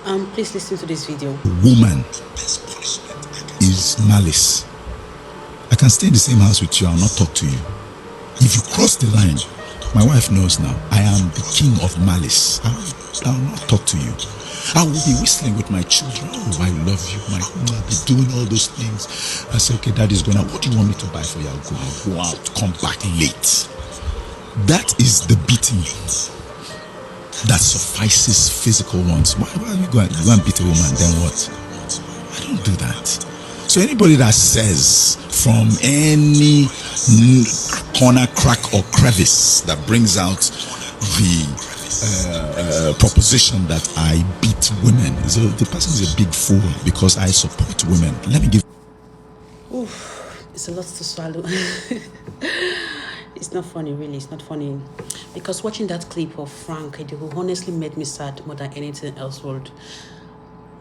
Please listen to this video. Woman is malice. I can stay in the same house with you, I'll not talk to you. If you cross the line, my wife knows now, I am the king of malice. I'll not talk to you. I will be whistling with my children. Oh, I love you. I'll be doing all those things. I say, okay, daddy's going out. What do you want me to buy for you? I'll go out, come back late. That is the beating that suffices physical ones. Why are you going to beat a woman? Then what? I don't do that. So anybody that says from any corner, crack, or crevice that brings out the proposition that I beat women, so the person is a big fool because I support women. Let me give. Oof, it's a lot to swallow. It's not funny, really. It's not funny. Because watching that clip of Frank Edoho honestly made me sad more than anything else would.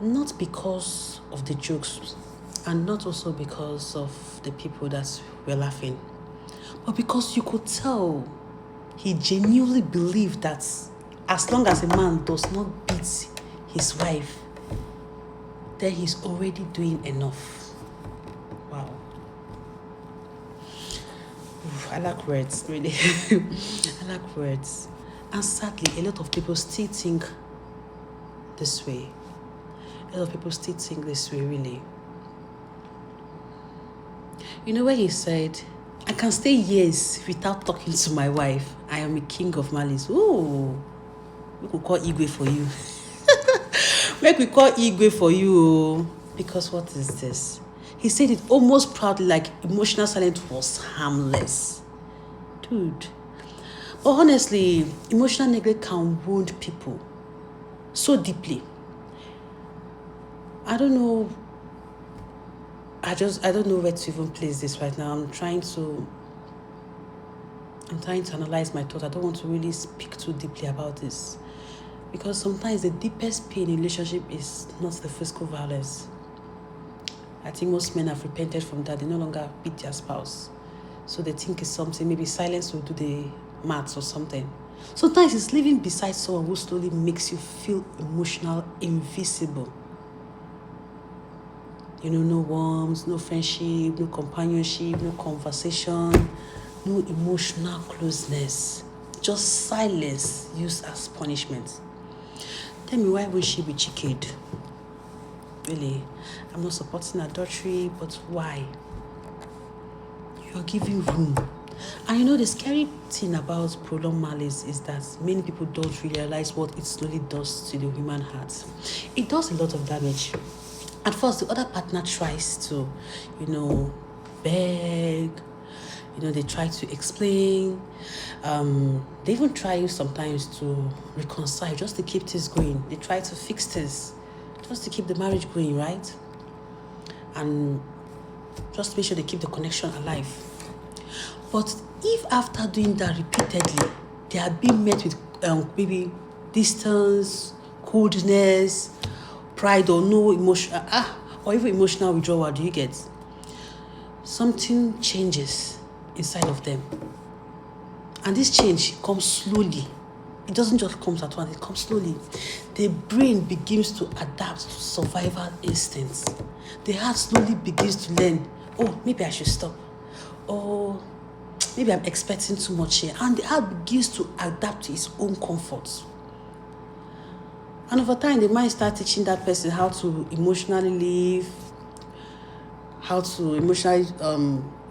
Not because of the jokes, and not also because of the people that were laughing, but because you could tell he genuinely believed that as long as a man does not beat his wife, then he's already doing enough. Wow. I lack words, really. I lack words. And sadly, a lot of people still think this way. A lot of people still think this way, really. You know where he said, I can stay years without talking to my wife. I am a king of malice. Ooh, we could call Igwe for you. Make we call Igwe for you. Because what is this? He said it almost proudly, like emotional silence was harmless. Dude. But honestly, emotional neglect can wound people so deeply. I don't know. I don't know where to even place this right now. I'm trying to analyze my thoughts. I don't want to really speak too deeply about this. Because sometimes the deepest pain in relationship is not the physical violence. I think most men have repented from that. They no longer beat their spouse. So they think it's something, maybe silence will do the maths or something. Sometimes it's living beside someone who slowly makes you feel emotional, invisible. You know, no warmth, no friendship, no companionship, no conversation, no emotional closeness. Just silence used as punishment. Tell me, why would she be chicken? Really, I'm not supporting adultery, but why? You're giving room. And you know, the scary thing about prolonged malice is that many people don't realize what it slowly does to the human heart. It does a lot of damage. At first, the other partner tries to, beg. They try to explain. They even try sometimes to reconcile, just to keep things going. They try to fix this, just to keep the marriage going, right? And just to make sure they keep the connection alive. But if after doing that repeatedly, they are being met with maybe distance, coldness, pride, or no emotion, or even emotional withdrawal, do you get? Something changes inside of them. And this change comes slowly. It doesn't just come at once, it comes slowly. The brain begins to adapt to survival instincts. The heart slowly begins to learn, oh, maybe I should stop. Or maybe I'm expecting too much here. And the heart begins to adapt to its own comforts. And over time, the mind starts teaching that person how to emotionally live, how to emotionally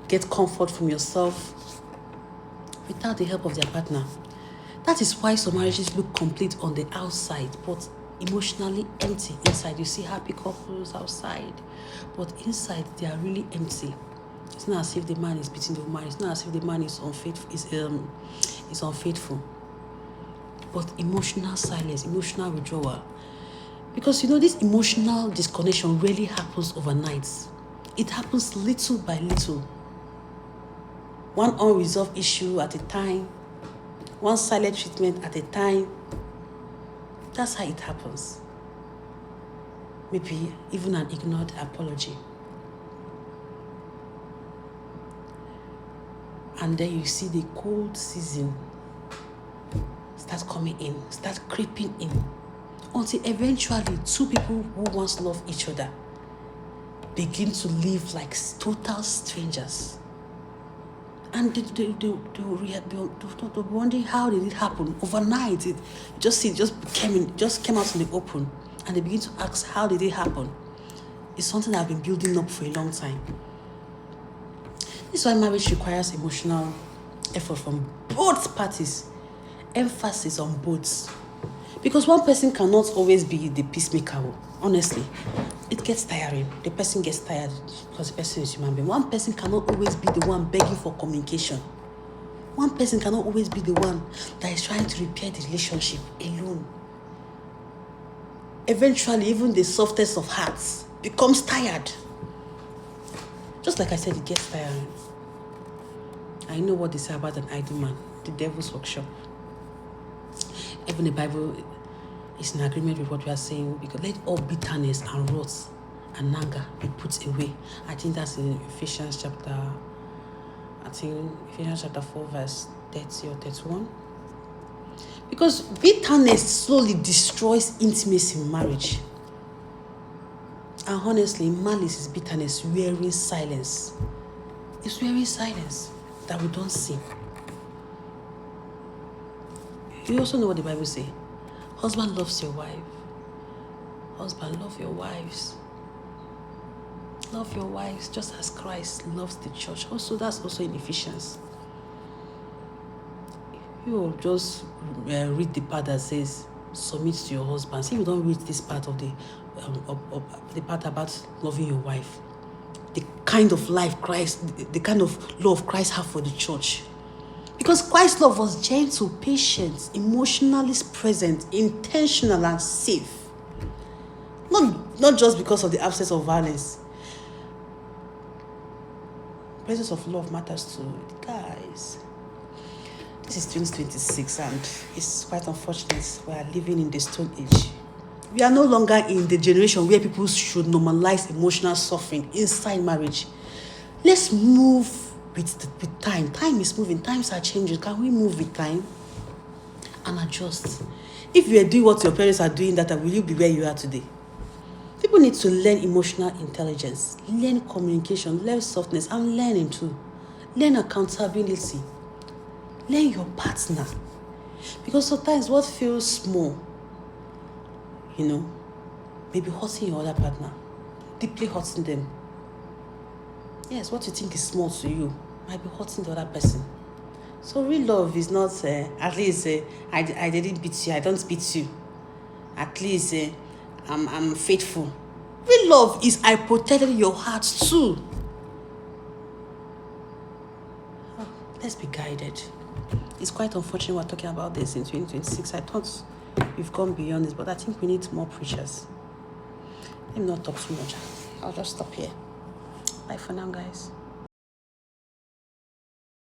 get comfort from yourself without the help of their partner. That is why some marriages look complete on the outside, but emotionally empty inside. You see happy couples outside, but inside they are really empty. It's not as if the man is beating the woman. It's not as if the man is unfaithful. But emotional silence, emotional withdrawal. Because this emotional disconnection really happens overnight. It happens little by little. One unresolved issue at a time. One silent treatment at a time. That's how it happens. Maybe even an ignored apology. And then you see the cold season start coming in, start creeping in. Until eventually, two people who once loved each other begin to live like total strangers. And they'll be wondering how did it happen overnight. It just came out in the open, and they begin to ask, how did it happen? It's something that I've been building up for a long time. This is why marriage requires emotional effort from both parties. Emphasis on both. Because one person cannot always be the peacemaker. Honestly, it gets tiring. The person gets tired because the person is human being. One person cannot always be the one begging for communication. One person cannot always be the one that is trying to repair the relationship alone. Eventually, even the softest of hearts becomes tired. Just like I said, it gets tiring. I know what they say about an idle man, the devil's workshop. Even the Bible is in agreement with what we are saying, because let all bitterness and wrath and anger be put away. I think that's in Ephesians chapter 4 verse 30 or 31. Because bitterness slowly destroys intimacy in marriage. And honestly, malice is bitterness wearing silence. It's wearing silence that we don't see. You also know what the Bible says. Husband loves your wife. Husband, love your wives. Love your wives just as Christ loves the church. Also, that's also in Ephesians. You will just read the part that says, submit to your husband. See, you don't read this part of the part about loving your wife. The kind of life Christ, the kind of love Christ have for the church. Because Christ's love was gentle, patient, emotionally present, intentional, and safe. Not just because of the absence of violence. Presence of love matters too. Guys, this is 2026 and it's quite unfortunate we are living in the Stone Age. We are no longer in the generation where people should normalize emotional suffering inside marriage. Let's move with time. Time is moving. Times are changing. Can we move with time and adjust? If you are doing what your parents are doing, will you be where you are today? People need to learn emotional intelligence, learn communication, learn softness, and learning too. Learn accountability. Learn your partner. Because sometimes what feels small, maybe hurting your other partner, deeply hurting them. Yes, what you think is small to you might be hurting the other person. So real love is not, at least I didn't beat you, I don't beat you. At least I'm faithful. Real love is I protected your heart too. Let's be guided. It's quite unfortunate we're talking about this in 2026. I thought we've gone beyond this, but I think we need more preachers. Let me not talk too much. I'll just stop here. Bye for now, guys.